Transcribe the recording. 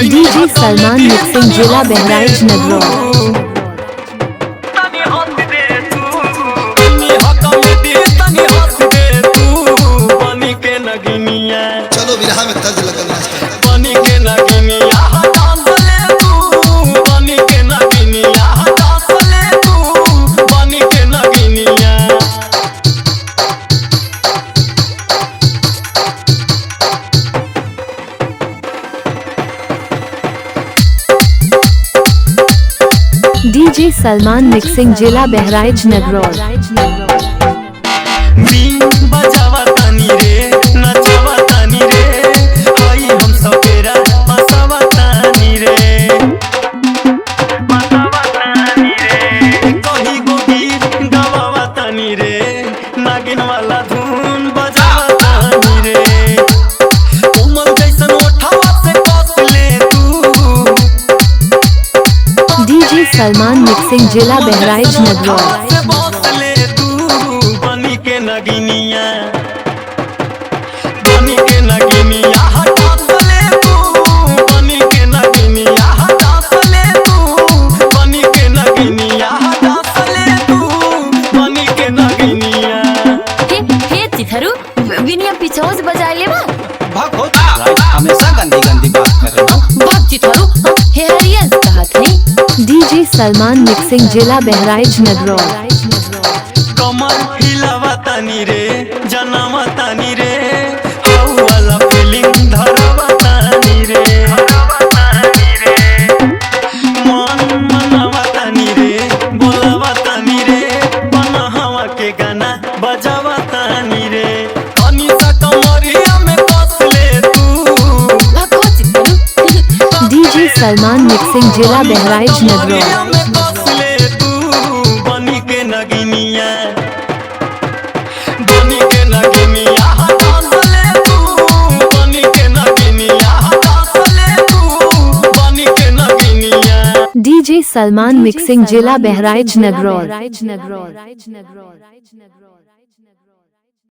DJ Salman mixing जिला बहराइच नगरोल। चलो विरहा में तर्ज लगल बनी के नगिनिया डांस ले तू, बनी के नगिनिया डांस ले तू, बनी के नगिनिया। डीजे सलमान मिक्सिंग जिला बहराइच नगरोल। बजावा तानी रे नचावा तानी रे, आई हम सपेरा बसावा तानी रे, बसावा तानी रे। कहीं गो गीत गवावा तानी रे, नागिन वाला धुन बजावा तानी रे। कोमल जैसन ओठावा से कस ले तू। डीजे सलमान मिक्सिंग जिला बहराइच नगरोल। नगिनिया बनी के नगिनिया डांस ले तू, बनी के नगिनिया डांस ले तू, बनी के नगिनिया डांस ले तू, बनी के नगिनिया। हे चिथरू विनिया पिछौज बजा लेबा। भाग हो हमेशा गंदी गंदी बात कर रहे हो। भाग चिथरू हे हरियस कहत है। डीजे सलमान मिक्सिंग जिला बहराइच नगरोल। कमर हिलावा तानी रे जनावा तानी रे, हाउ वाला फीलिंग धरावा तानी रे, मन मनावा तानी रे, बोलावा तानी रे, बना हवा के गाना बजावा तानी रे। अनिसा कमरिया में कस ले तू। भागो चिथरू। डीजे सलमान मिक्सिंग जिला बहराइच नगरोल। बनी के नगिनिया बनी के नगिनिया डांस ले तू, बनी के नगिनिया डांस ले तू, बनी के नगिनिया। डीजे सलमान मिक्सिंग जिला बहराइच नगरोल।